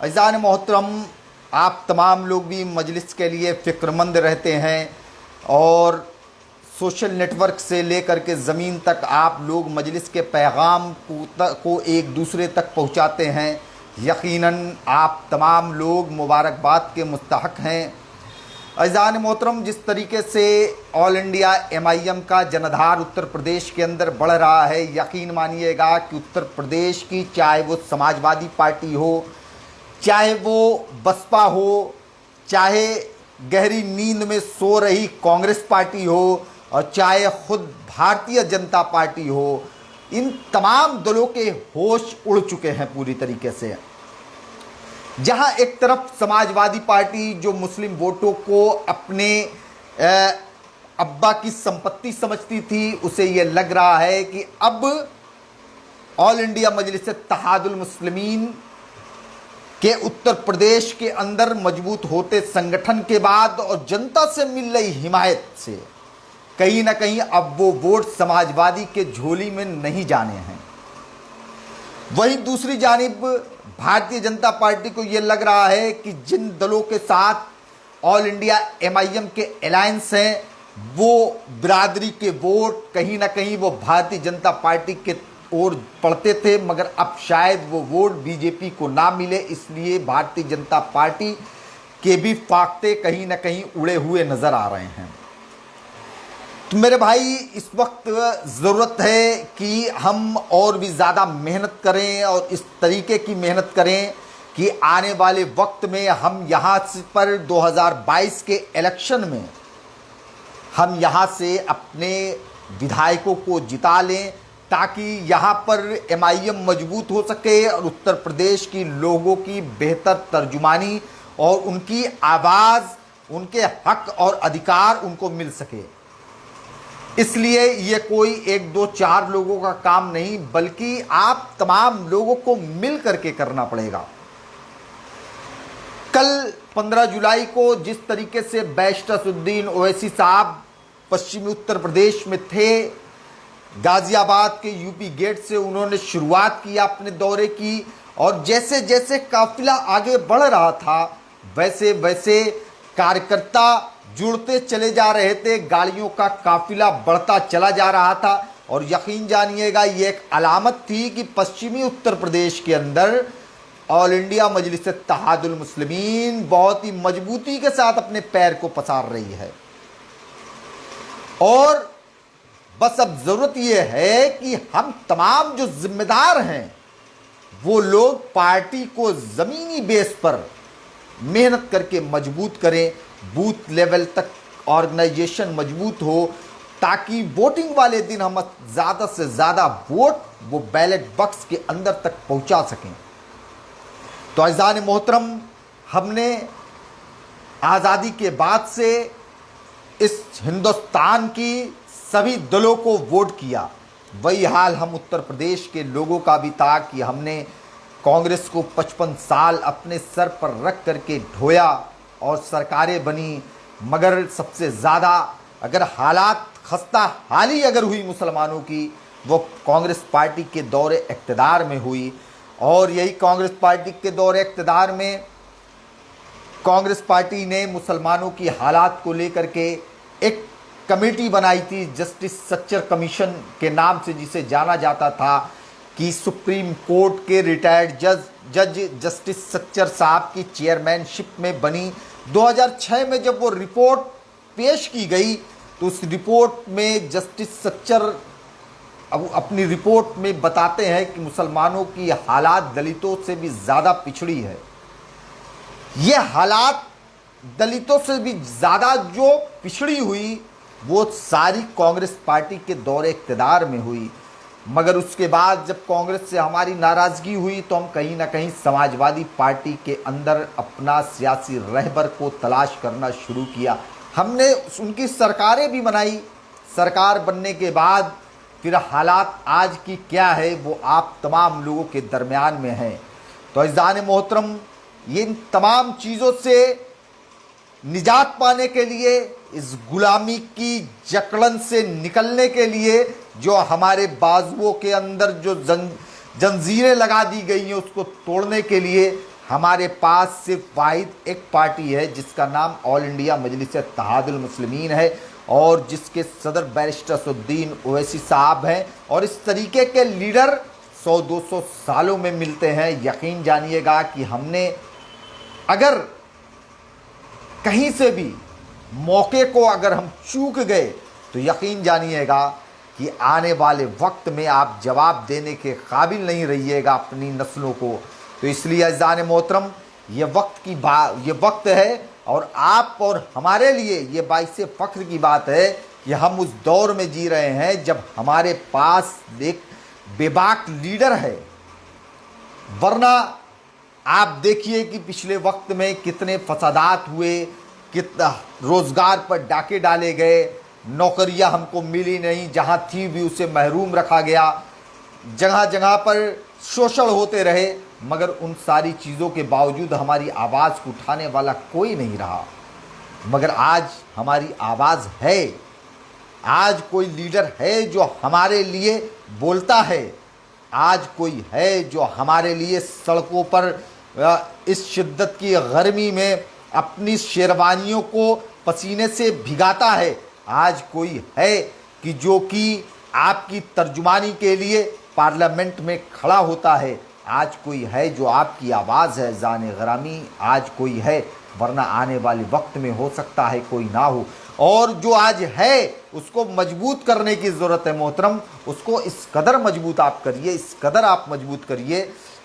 अज़ान मोहतरम, आप तमाम लोग भी मजलिस के लिए फ़िक्रमंद रहते हैं और सोशल नेटवर्क से लेकर के ज़मीन तक आप लोग मजलिस के पैगाम को एक दूसरे तक पहुंचाते हैं। यकीनन आप तमाम लोग मुबारकबाद के मुस्तहक हैं। अज़ान मोहतरम, जिस तरीके से ऑल इंडिया MIM का जनाधार उत्तर प्रदेश के अंदर बढ़ रहा है, यकीन मानिएगा कि उत्तर प्रदेश की चाहे वो समाजवादी पार्टी हो, चाहे वो बसपा हो, चाहे गहरी नींद में सो रही कांग्रेस पार्टी हो और चाहे खुद भारतीय जनता पार्टी हो, इन तमाम दलों के होश उड़ चुके हैं पूरी तरीके से। जहां एक तरफ समाजवादी पार्टी जो मुस्लिम वोटों को अपने अब्बा की संपत्ति समझती थी, उसे ये लग रहा है कि अब ऑल इंडिया मजलिस इत्तेहादुल मुस्लिमीन के उत्तर प्रदेश के अंदर मजबूत होते संगठन के बाद और जनता से मिल रही हिमायत से कहीं ना कहीं अब वो वोट समाजवादी के झोली में नहीं जाने हैं। वहीं दूसरी जानिब भारतीय जनता पार्टी को ये लग रहा है कि जिन दलों के साथ ऑल इंडिया MIM के अलायंस हैं, वो बिरादरी के वोट कहीं ना कहीं वो भारतीय जनता पार्टी के ओर पड़ते थे, मगर अब शायद वो वोट बीजेपी को ना मिले, इसलिए भारतीय जनता पार्टी के भी फाख्ते कहीं ना कहीं उड़े हुए नज़र आ रहे हैं। तो मेरे भाई, इस वक्त ज़रूरत है कि हम और भी ज़्यादा मेहनत करें और इस तरीके की मेहनत करें कि आने वाले वक्त में हम यहाँ पर 2022 के इलेक्शन में हम यहाँ से अपने विधायकों को जिता लें, ताकि यहाँ पर MIM मजबूत हो सके और उत्तर प्रदेश की लोगों की बेहतर तर्जुमानी और उनकी आवाज़, उनके हक और अधिकार उनको मिल सके। इसलिए ये कोई 1 2 4 लोगों का काम नहीं, बल्कि आप तमाम लोगों को मिल करके करना पड़ेगा। कल 15 जुलाई को जिस तरीके से बैरिस्टर असदुद्दीन ओवैसी साहब पश्चिमी उत्तर प्रदेश में थे, गाज़ियाबाद के UP गेट से उन्होंने शुरुआत किया अपने दौरे की, और जैसे जैसे काफिला आगे बढ़ रहा था वैसे वैसे कार्यकर्ता जुड़ते चले जा रहे थे, गाड़ियों का काफिला बढ़ता चला जा रहा था। और यकीन जानिएगा, ये एक अलामत थी कि पश्चिमी उत्तर प्रदेश के अंदर ऑल इंडिया मजलिस इत्तेहादुल मुस्लिमीन बहुत ही मजबूती के साथ अपने पैर को पसार रही है। और बस अब ज़रूरत यह है कि हम तमाम जो जिम्मेदार हैं वो लोग पार्टी को ज़मीनी बेस पर मेहनत करके मजबूत करें, बूथ लेवल तक ऑर्गेनाइजेशन मजबूत हो, ताकि वोटिंग वाले दिन हम ज़्यादा से ज़्यादा वोट वो बैलेट बॉक्स के अंदर तक पहुंचा सकें। तो अज़ान मोहतरम, हमने आज़ादी के बाद से इस हिंदुस्तान की सभी दलों को वोट किया। वही हाल हम उत्तर प्रदेश के लोगों का भी था कि हमने कांग्रेस को 55 साल अपने सर पर रख करके ढोया और सरकारें बनी, मगर सबसे ज़्यादा अगर हालात खस्ता हाली अगर हुई मुसलमानों की, वो कांग्रेस पार्टी के दौरे इक़्तिदार में हुई। और यही कांग्रेस पार्टी के दौरे इक़्तिदार में कांग्रेस पार्टी ने मुसलमानों की हालात को लेकर के एक कमेटी बनाई थी, जस्टिस सच्चर कमीशन के नाम से जिसे जाना जाता था, कि सुप्रीम कोर्ट के रिटायर्ड जज जस्टिस सच्चर साहब की चेयरमैनशिप में बनी। 2006 में जब वो रिपोर्ट पेश की गई तो उस रिपोर्ट में जस्टिस सच्चर अब अपनी रिपोर्ट में बताते हैं कि मुसलमानों की हालात दलितों से भी ज़्यादा पिछड़ी है। ये हालात दलितों से भी ज़्यादा जो पिछड़ी हुई वो सारी कांग्रेस पार्टी के दौरे इक़्तिदार में हुई। मगर उसके बाद जब कांग्रेस से हमारी नाराज़गी हुई तो हम कहीं ना कहीं समाजवादी पार्टी के अंदर अपना सियासी रहबर को तलाश करना शुरू किया। हमने उनकी सरकारें भी बनाई। सरकार बनने के बाद फिर हालात आज की क्या है वो आप तमाम लोगों के दरमियान में है। तो अज़ान मोहतरम, ये इन तमाम चीज़ों से निजात पाने के लिए, इस गुलामी की जकड़न से निकलने के लिए, जो हमारे बाजुओं के अंदर जो जंजीरें लगा दी गई हैं उसको तोड़ने के लिए हमारे पास सिर्फ वाहिद एक पार्टी है जिसका नाम ऑल इंडिया मजलिस इत्तेहादुल मुस्लिमीन है और जिसके सदर बैरिस्टर असदुद्दीन ओवैसी साहब हैं। और इस तरीके के लीडर 100-200 सालों में मिलते हैं। यकीन जानिएगा कि हमने अगर कहीं से भी मौके को अगर हम चूक गए तो यकीन जानिएगा कि आने वाले वक्त में आप जवाब देने के काबिल नहीं रहिएगा अपनी नस्लों को। तो इसलिए अज़ान मोहतरम ये वक्त है और आप और हमारे लिए ये बाइसे फ़ख्र की बात है कि हम उस दौर में जी रहे हैं जब हमारे पास एक बेबाक लीडर है। वरना आप देखिए कि पिछले वक्त में कितने फसादात हुए, कितना रोज़गार पर डाके डाले गए, नौकरियां हमको मिली नहीं, जहां थी भी उसे महरूम रखा गया, जगह जगह पर शोषण होते रहे। मगर उन सारी चीज़ों के बावजूद हमारी आवाज़ को उठाने वाला कोई नहीं रहा। मगर आज हमारी आवाज़ है, आज कोई लीडर है जो हमारे लिए बोलता है, आज कोई है जो हमारे लिए सड़कों पर इस शिद्दत की गर्मी में अपनी शेरवानियों को पसीने से भिगाता है। आज कोई है कि जो कि आपकी तर्जुमानी के लिए पार्लियामेंट में खड़ा होता है। आज कोई है जो आपकी आवाज़ है जाने ग्रामी, आज कोई है, वरना आने वाले वक्त में हो सकता है कोई ना हो। और जो आज है उसको मजबूत करने की ज़रूरत है मोहतरम। उसको इस कदर मजबूत आप करिए, इस कदर आप मजबूत करिए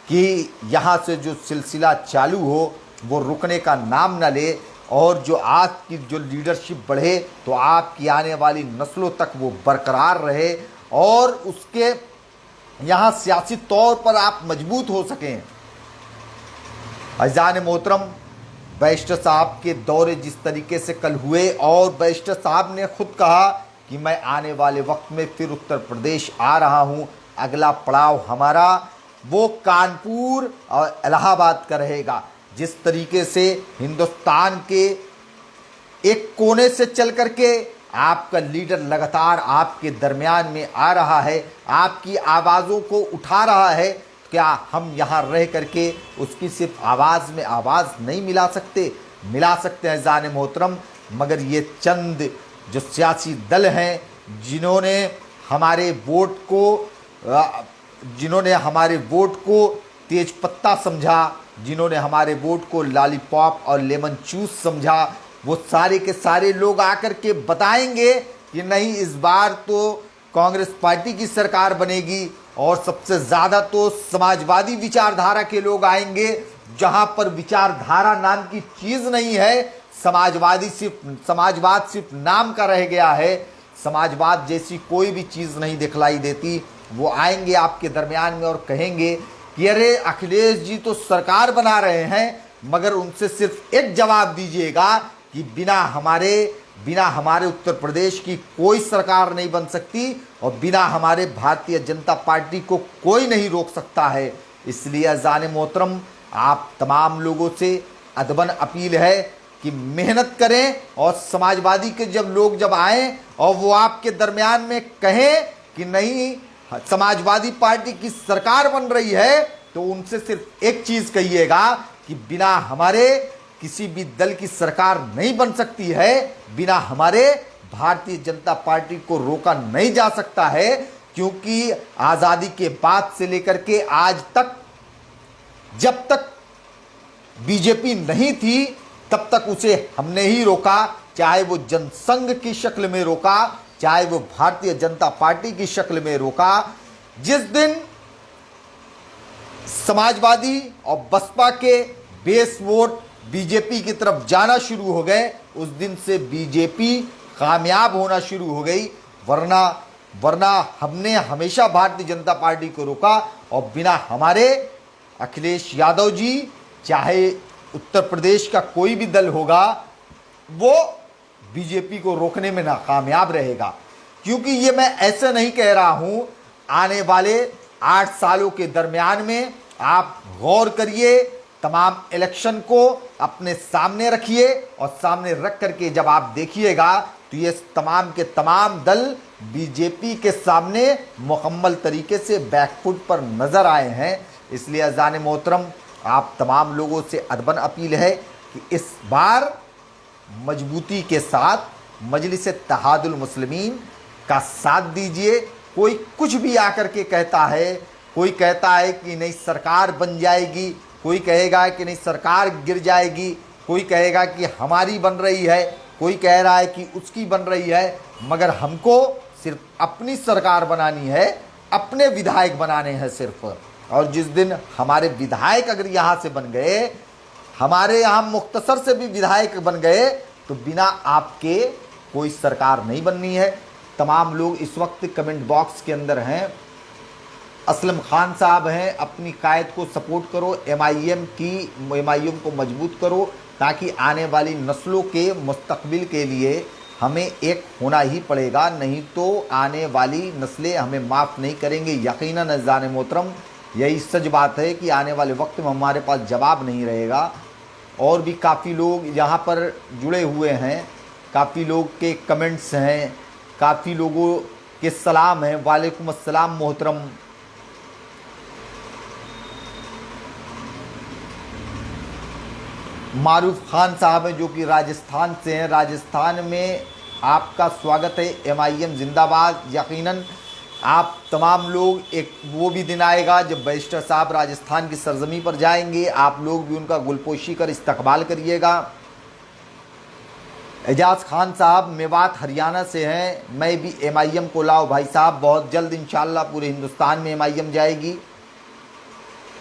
कि यहाँ से जो सिलसिला चालू हो वो रुकने का नाम ना ले और जो आज की जो लीडरशिप बढ़े तो आपकी आने वाली नस्लों तक वो बरकरार रहे और उसके यहाँ सियासी तौर पर आप मजबूत हो सकें। अज़ान मोहतरम, बैरिस्टर साहब के दौरे जिस तरीके से कल हुए और बैरिस्टर साहब ने खुद कहा कि मैं आने वाले वक्त में फिर उत्तर प्रदेश आ रहा हूँ, अगला पड़ाव हमारा वो कानपुर और इलाहाबाद का रहेगा। जिस तरीके से हिंदुस्तान के एक कोने से चल करके आपका लीडर लगातार आपके दरमियान में आ रहा है, आपकी आवाज़ों को उठा रहा है, क्या हम यहाँ रह करके उसकी सिर्फ आवाज़ में आवाज़ नहीं मिला सकते? मिला सकते हैं जाने मोहतरम। मगर ये चंद जो सियासी दल हैं जिन्होंने हमारे वोट को तेज पत्ता समझा, जिन्होंने हमारे वोट को लॉलीपॉप और लेमन चूस समझा, वो सारे के सारे लोग आकर के बताएंगे कि नहीं, इस बार तो कांग्रेस पार्टी की सरकार बनेगी और सबसे ज़्यादा तो समाजवादी विचारधारा के लोग आएंगे। जहां पर विचारधारा नाम की चीज़ नहीं है, समाजवाद सिर्फ नाम का रह गया है, समाजवाद जैसी कोई भी चीज़ नहीं दिखलाई देती। वो आएंगे आपके दरमियान में और कहेंगे कि अरे अखिलेश जी तो सरकार बना रहे हैं, मगर उनसे सिर्फ एक जवाब दीजिएगा कि बिना हमारे उत्तर प्रदेश की कोई सरकार नहीं बन सकती और बिना हमारे भारतीय जनता पार्टी को कोई नहीं रोक सकता है। इसलिए अज़ान मोहतरम, आप तमाम लोगों से अदबन अपील है कि मेहनत करें और समाजवादी के जब आएँ और वो आपके दरमियान में कहें कि नहीं समाजवादी पार्टी की सरकार बन रही है, तो उनसे सिर्फ एक चीज़ कहिएगा कि बिना हमारे किसी भी दल की सरकार नहीं बन सकती है, बिना हमारे भारतीय जनता पार्टी को रोका नहीं जा सकता है। क्योंकि आज़ादी के बाद से लेकर के आज तक, जब तक बीजेपी नहीं थी तब तक उसे हमने ही रोका, चाहे वो जनसंघ की शक्ल में रोका, चाहे वो भारतीय जनता पार्टी की शक्ल में रोका। जिस दिन समाजवादी और बसपा के बेस वोट बीजेपी की तरफ जाना शुरू हो गए, उस दिन से बीजेपी कामयाब होना शुरू हो गई। वरना हमने हमेशा भारतीय जनता पार्टी को रोका और बिना हमारे अखिलेश यादव जी, चाहे उत्तर प्रदेश का कोई भी दल होगा, वो बीजेपी को रोकने में नाकामयाब रहेगा। क्योंकि ये मैं ऐसे नहीं कह रहा हूँ, आने वाले 8 सालों के दरमियान में आप गौर करिए, तमाम इलेक्शन को अपने सामने रखिए और सामने रख करके जब आप देखिएगा तो ये तमाम के तमाम दल बीजेपी के सामने मुकम्मल तरीके से बैकफुट पर नज़र आए हैं। इसलिए अज़ान मोहतरम, आप तमाम लोगों से अदबन अपील है कि इस बार मजबूती के साथ मजलिस इत्तेहादुल मुस्लिमीन का साथ दीजिए। कोई कुछ भी आकर के कहता है, कोई कहता है कि नहीं सरकार बन जाएगी, कोई कहेगा कि नहीं सरकार गिर जाएगी, कोई कहेगा कि हमारी बन रही है, कोई कह रहा है कि उसकी बन रही है, मगर हमको सिर्फ अपनी सरकार बनानी है, अपने विधायक बनाने हैं सिर्फ। और जिस दिन हमारे विधायक अगर यहाँ से बन गए, हमारे यहाँ मुख्तसर से भी विधायक बन गए, तो बिना आपके कोई सरकार नहीं बननी है। तमाम लोग इस वक्त कमेंट बॉक्स के अंदर हैं। असलम खान साहब हैं, अपनी कायद को सपोर्ट करो, एमआईएम को मजबूत करो, ताकि आने वाली नस्लों के मुस्तकबिल के लिए हमें एक होना ही पड़ेगा, नहीं तो आने वाली नस्लें हमें माफ़ नहीं करेंगे। यकीनन अज़ान मोहतरम, यही सच बात है कि आने वाले वक्त में हमारे पास जवाब नहीं रहेगा। और भी काफ़ी लोग यहाँ पर जुड़े हुए हैं, काफ़ी लोग के कमेंट्स हैं, काफ़ी लोगों के सलाम हैं। वालेकुम अस्सलाम मोहतरम। मारूफ खान साहब हैं जो कि राजस्थान से हैं। राजस्थान में आपका स्वागत है। एमआईएम जिंदाबाद। यकीनन आप तमाम लोग, एक वो भी दिन आएगा जब बैरिस्टर साहब राजस्थान की सरजमी पर जाएंगे, आप लोग भी उनका गुलपोशी कर इस्तकबाल करिएगा। एजाज खान साहब मेवात हरियाणा से हैं। मैं भी एमआईएम को लाओ भाई साहब, बहुत जल्द इंशाल्लाह पूरे हिंदुस्तान में एमआईएम जाएगी।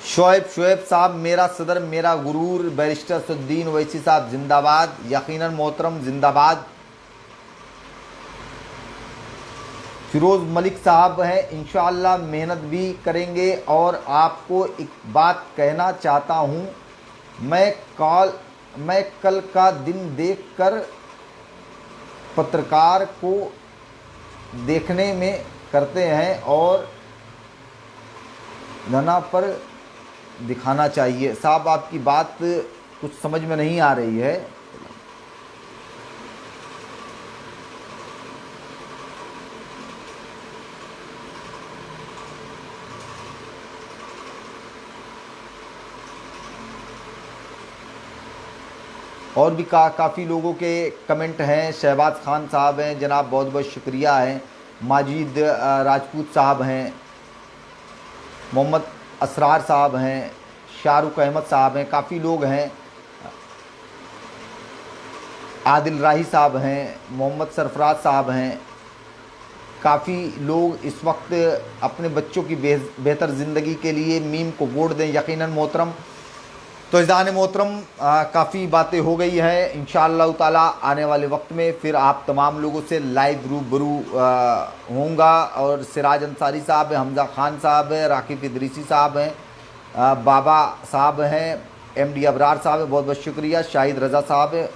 शोएब साहब, मेरा सदर मेरा गुरूर। बैरिस्टर सुद्दीन ओवैसी साहब जिंदाबाद। यकीनन मोहतरम जिंदाबाद। फिरोज़ मलिक साहब हैं, इंशाअल्लाह मेहनत भी करेंगे। और आपको एक बात कहना चाहता हूँ, मैं कल का दिन देखकर पत्रकार को देखने में करते हैं और धना पर दिखाना चाहिए। साहब आपकी बात कुछ समझ में नहीं आ रही है। और भी काफ़ी लोगों के कमेंट हैं। शहबाज खान साहब हैं, जनाब बहुत बहुत शुक्रिया है। माजिद राजपूत साहब हैं, मोहम्मद असरार साहब हैं, शाहरुख अहमद साहब हैं, काफ़ी लोग हैं। आदिल राही साहब हैं, मोहम्मद सरफराज साहब हैं। काफ़ी लोग इस वक्त अपने बच्चों की बेहतर ज़िंदगी के लिए मीम को वोट दें। यकीनन मोहतरम। तो इज़ान मोहतरम, काफ़ी बातें हो गई हैं। इंशाअल्लाह ताला आने वाले वक्त में फिर आप तमाम लोगों से लाइव रूबरू होऊंगा। और सिराज अंसारी साहब हैं, हमज़ा खान साहब हैं, राकिब इदरीसी साहब हैं, बाबा साहब हैं, एमडी अबरार साहब हैं, बहुत बहुत शुक्रिया। शाहिद रज़ा साहब हैं,